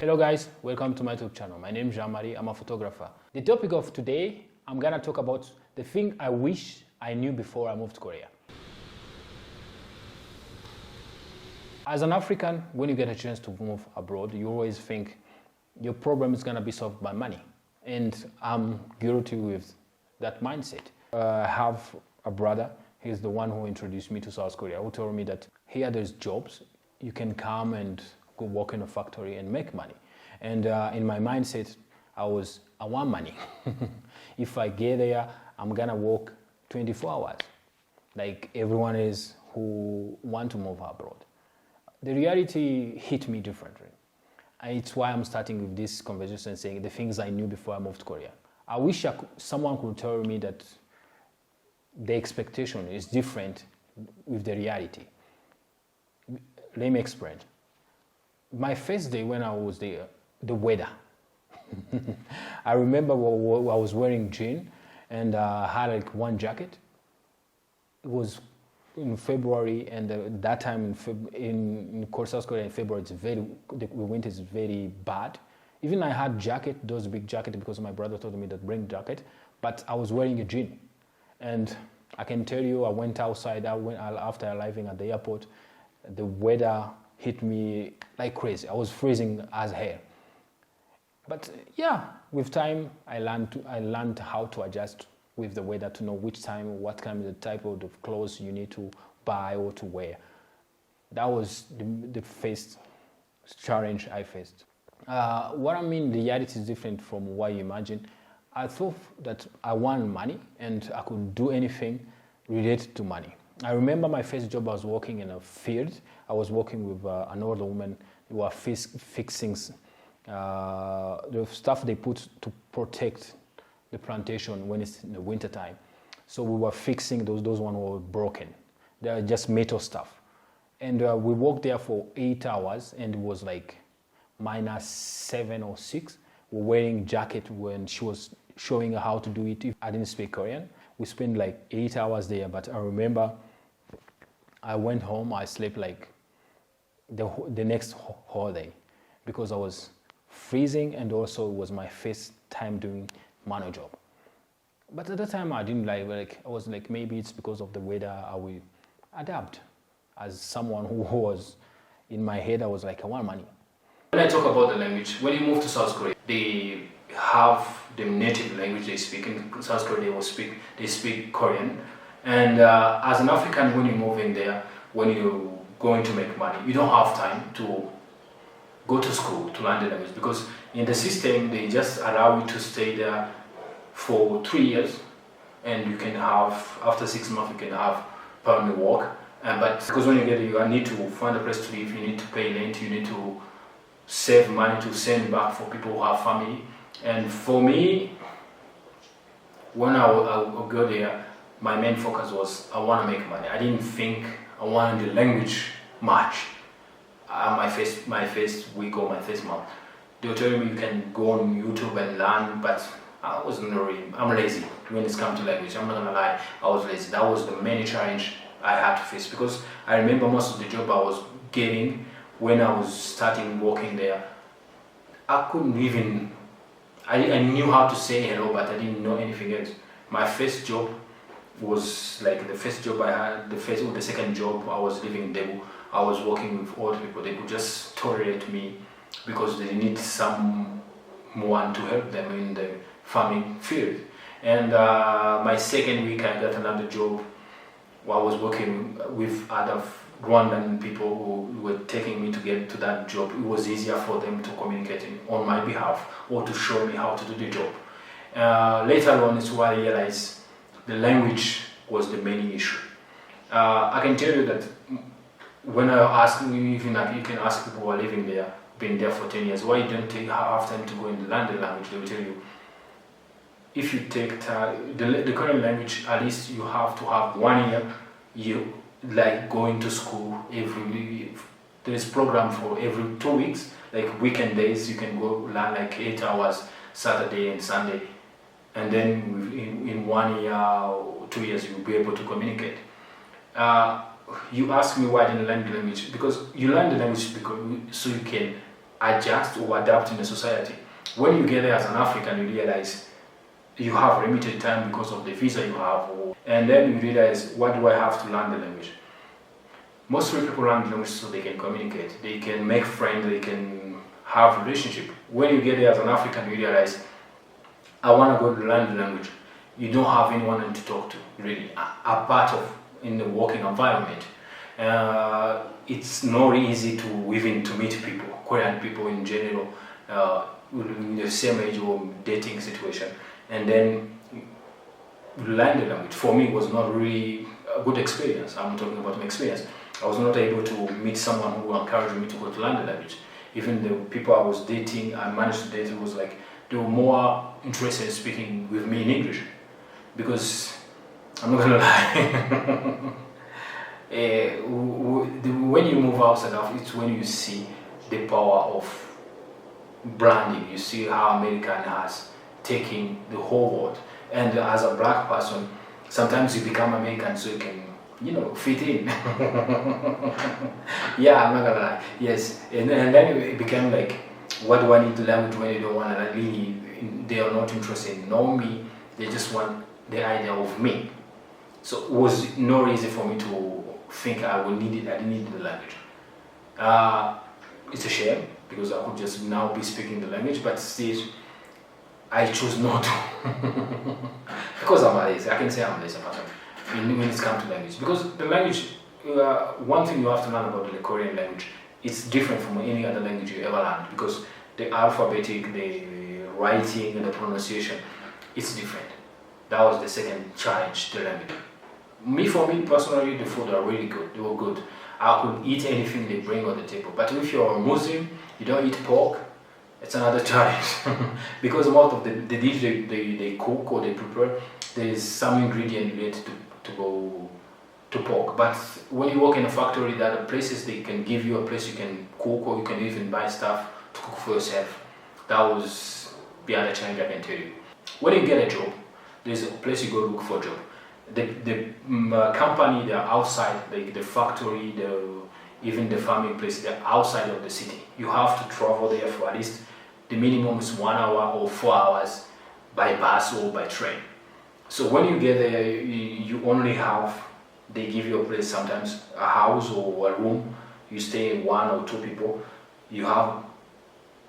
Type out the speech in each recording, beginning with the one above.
Hello guys, welcome to my YouTube channel. My name is Jean-Marie, I'm a photographer. The topic of today, I'm gonna talk about the thing I wish I knew before I moved to Korea. As an African, when you get a chance to move abroad, you always think your problem is gonna be solved by money. And I'm guilty with that mindset. I have a brother, he's the one who introduced me to South Korea, who told me that here there's jobs, you can come and go work in a factory and make money. And in my mindset, I want money. If I get there, I'm gonna work 24 hours, like everyone is who want to move abroad. The reality hit me differently. And it's why I'm starting with this conversation saying the things I knew before I moved to Korea. I wish someone could tell me that the expectation is different with the reality. Let me explain. My first day when I was there, the weather. I remember I was wearing jeans and I had like one jacket. It was in February, and that time in South Korea in February, the winter is very bad. Even I had jacket, those big jacket, because my brother told me that bring jacket, but I was wearing a jean. And I can tell you, I went outside, after arriving at the airport, the weather hit me like crazy. I was freezing as hell. But yeah, with time, I learned how to adjust with the weather to know which time, what kind of the type of the clothes you need to buy or to wear. That was the first challenge I faced. What I mean, reality is different from what you imagine. I thought that I want money and I could do anything related to money. I remember my first job, I was working in a field. I was working with an older woman who were fixing the stuff they put to protect the plantation when it's in the winter time. So we were fixing those ones were broken. They are just metal stuff. And we worked there for 8 hours, and it was like -7 or 6. We were wearing jacket when she was showing how to do it. If I didn't speak Korean, we spent like 8 hours there. But I remember I went home, I slept like the next whole day because I was freezing, and also it was my first time doing manual job. But at the time I didn't like I was like, maybe it's because of the weather, I will adapt. As someone who was in my head, I was like, I want money. When I talk about the language, when you move to South Korea, they have the native language they speak. In South Korea, they speak Korean. And as an African, when you move in there, when you're going to make money, you don't have time to go to school to learn the language, because in the system, they just allow you to stay there for 3 years, and you can have, after 6 months, you can have permanent work. But because when you get there, you need to find a place to live, you need to pay rent, you need to save money to send back for people who have family. And for me, when I go there, my main focus was I want to make money. I didn't think I wanted the language much. My first week or my first month, they were telling me you can go on YouTube and learn, but I wasn't really, I'm lazy when it comes to language. I'm not gonna lie, I was lazy. That was the main challenge I had to face, because I remember most of the job I was getting when I was starting working there, I couldn't even, I knew how to say hello, but I didn't know anything else. My first job was like the first job I had, the second job I was living in Daegu. I was working with old people. They could just tolerate me because they need someone to help them in the farming field. And my second week, I got another job where I was working with other Rwandan people who were taking me to get to that job. It was easier for them to communicate on my behalf or to show me how to do the job. Later on, is why I realized the language was the main issue. I can tell you that when I ask, even like you can ask people who are living there, been there for 10 years, why you don't have time to go and learn the language, they will tell you, if you take the current language, at least you have to have 1 year, you like going to school there is program for every 2 weeks, like weekend days, you can go learn like 8 hours, Saturday and Sunday, and then in 1 year or 2 years, you'll be able to communicate. You ask me why I didn't learn the language, because you learn the language because so you can adjust or adapt in the society. When you get there as an African, you realize you have limited time because of the visa you have, and then you realize, what do I have to learn the language? Mostly people learn the language so they can communicate, they can make friends, they can have relationship. When you get there as an African, you realize, I want to go to learn the language. You don't have anyone to talk to, really, apart of in the working environment. It's not easy to even to meet people, Korean people in general, in the same age or dating situation, and then learn the language. For me, it was not really a good experience. I'm talking about my experience. I was not able to meet someone who encouraged me to go to learn the language. Even the people I was dating, I managed to date, it was like they were more interested in speaking with me in English, because I'm not gonna lie. When you move outside of it's when you see the power of branding. You see how American has taken the whole world, and as a black person, sometimes you become American so you can, fit in. Yeah, I'm not gonna lie. Yes, and then it became like, what do I need to learn when you don't want to really? They are not interested in knowing me. They just want the idea of me. So it was not easy for me to think I would need it. I didn't need the language. It's a shame because I could just now be speaking the language, but still, I choose not to. Because I'm lazy. I can say I'm lazy person when it comes to language. Because the language, one thing you have to learn about the Korean language, it's different from any other language you ever learned, because the alphabetic, the writing, and the pronunciation, it's different. That was the second challenge to language. For me personally, the food are really good. They were good. I could eat anything they bring on the table. But if you're a Muslim, you don't eat pork, it's another challenge. Because most of the dish they cook or they prepare, there is some ingredient related to pork. But when you work in a factory, there are places they can give you a place you can cook, or you can even buy stuff to cook for yourself. That was the other challenge I can tell you. When you get a job, there's a place you go look for a job. The company, they're outside, like the factory, even the farming place, they're outside of the city. You have to travel there for at least, the minimum is 1 hour or 4 hours by bus or by train. So when you get there, you only have, they give you a place, sometimes a house or a room. You stay 1 or 2 people. You have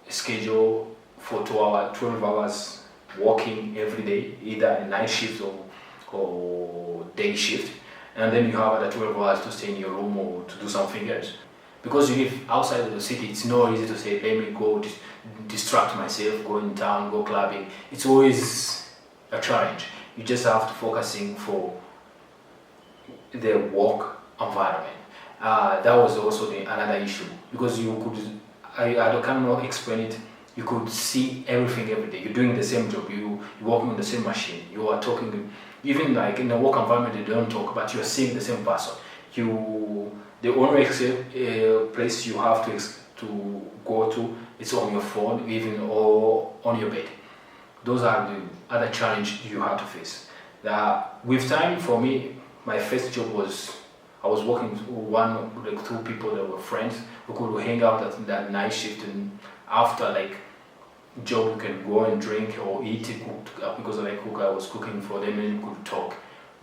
a schedule for 12 hours working every day, either a night shift or day shift, and then you have other 12 hours to stay in your room or to do something else. Because you live outside of the city, it's not easy to say, let me go distract myself, go in town, go clubbing. It's always a challenge. You just have to focusing for the work environment. That was also another issue, because you could, I cannot explain it. You could see everything every day. You're doing the same job. You're working on the same machine. You are talking. Even like in the work environment, they don't talk, but you're seeing the same person. The only place you have to go to is on your phone, even or on your bed. Those are the other challenges you have to face. With time, for me, my first job was, I was working with 2 people that were friends who could hang out at that night shift, and after like job you can go and drink or eat, cook, because I cook, I was cooking for them and could talk.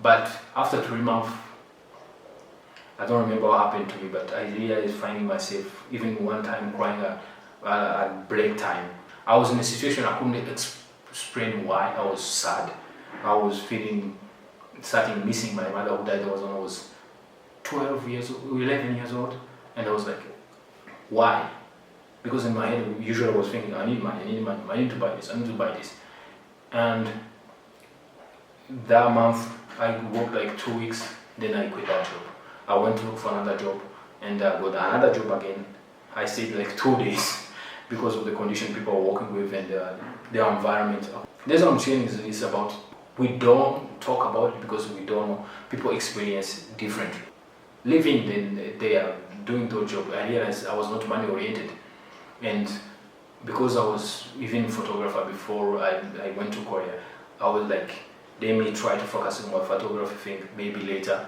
But after 3 months, I don't remember what happened to me, but I realized finding myself, even one time crying at break time. I was in a situation I couldn't explain why. I was sad. I was starting missing my mother, who died when I was 11 years old, and I was like, why? Because in my head, usually I was thinking, I need money, I need to buy this, And that month, I worked like 2 weeks, then I quit that job. I went to look for another job, and I got another job again. I stayed like 2 days because of the condition people are working with and their environment. There's what I'm saying is about, we don't talk about it because we don't know. People experience differently. Living, then they are doing their job. I realized I was not money oriented. And because I was even a photographer before I went to Korea, I was like, let me try to focus on my photography thing. Maybe later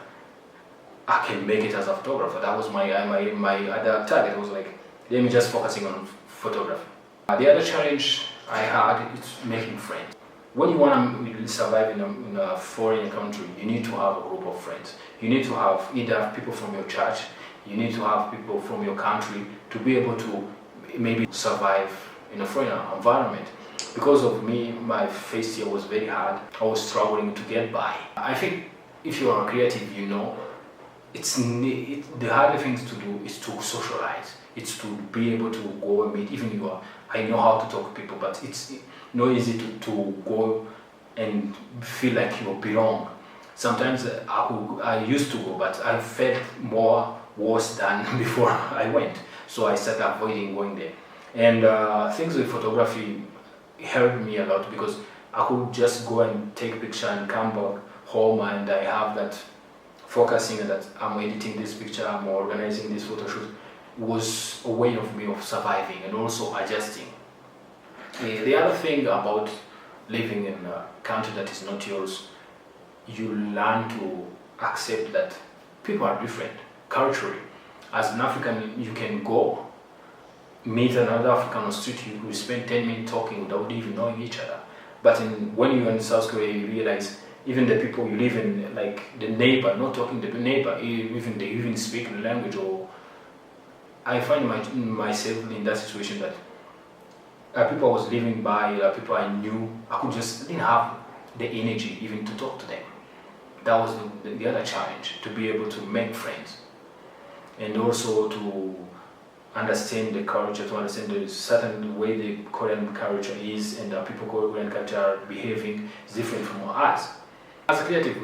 I can make it as a photographer. That was my other target. I was like, let me just focusing on photography. The other challenge I had is making friends. When you want to survive in a foreign country, you need to have a group of friends. You need to have either people from your church, you need to have people from your country to be able to maybe survive in a foreign environment. Because of me, my first year was very hard. I was struggling to get by. I think if you are creative, you know, the harder things to do is to socialize. It's to be able to go and meet, even you are, I know how to talk to people, but it's not easy to go and feel like you belong. Sometimes I used to go, but I felt more worse than before I went. So I started avoiding going there. And things with photography helped me a lot because I could just go and take a picture and come back home, and I have that focusing that I'm editing this picture, I'm organizing this photo shoot. Was a way of me of surviving and also adjusting. The other thing about living in a country that is not yours, you learn to accept that people are different culturally. As an African, you can go meet another African on the street, you will spend 10 minutes talking without even knowing each other. But when you're in South Korea, you realize even the people you live in, like the neighbor, not talking to the neighbor, even they even speak the language. Or I find myself in that situation that people I was living by, people I knew, I didn't have the energy even to talk to them. That was the other challenge, to be able to make friends and also to understand the culture, to understand the certain way the Korean culture is, and people Korean culture are behaving is different from us. As a creative,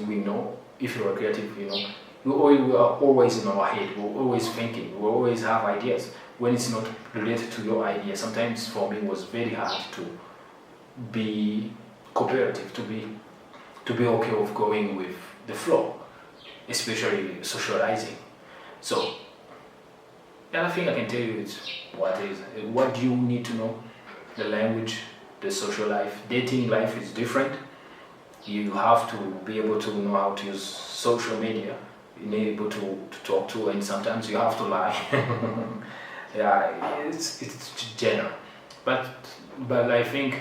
we know, if you're a creative, you know, we are always in our head, we're always thinking, we always have ideas. When it's not related to your idea, sometimes for me it was very hard to be cooperative, to be okay with going with the flow, especially socializing. So the other thing I can tell you is what do you need to know? The language, the social life, dating life is different. You have to be able to know how to use social media, be able to talk to, and sometimes you have to lie. Yeah, it's general, but I think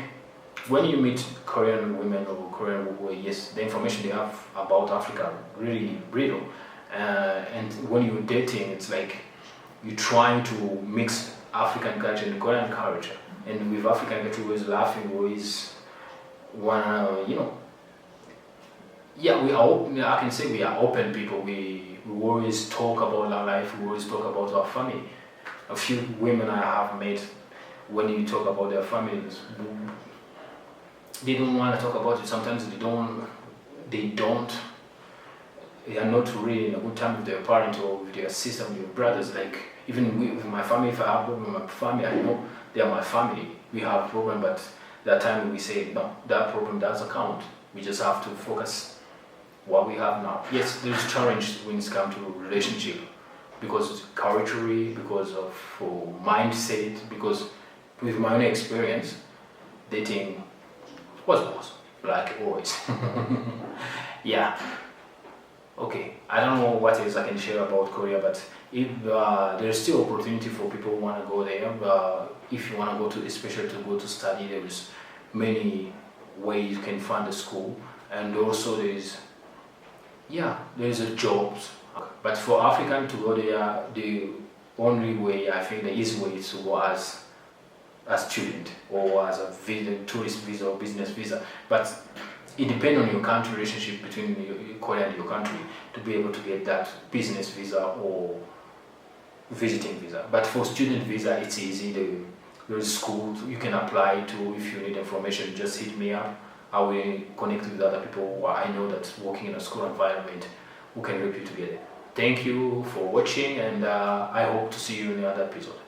when you meet Korean women or Korean, yes, the information they have about Africa really brittle, and when you're dating, it's like you're trying to mix African culture and Korean culture, and with African culture, always laughing, always wanna, you know. Yeah, we are. I can say we are open people. We always talk about our life. We always talk about our family. A few women I have met, when you talk about their families, they don't want to talk about it. Sometimes they don't. They are not really in a good time with their parents or with their sister, with their brothers. Like even with my family, if I have a problem with my family, I know they are my family. We have a problem, but that time we say no, that problem doesn't count. We just have to focus what we have now. Yes, there's challenge when it comes to relationship, because culturally, because of mindset, because with my own experience, dating was like always. Yeah. Okay. I don't know what else I can share about Korea, but if there's still opportunity for people who want to go there, if you want to go to, especially to go to study, there's many ways you can find a school, and also there's a jobs. But for African to go there, the only way, I think the easy way is to go as a student or as a tourist visa or business visa. But it depends on your country relationship between Korea and your country to be able to get that business visa or visiting visa. But for student visa, it's easy. There's schools you can apply to. If you need information, just hit me up. I will connect with other people who I know that's working in a school environment who can help you together. Thank you for watching, and I hope to see you in another episode.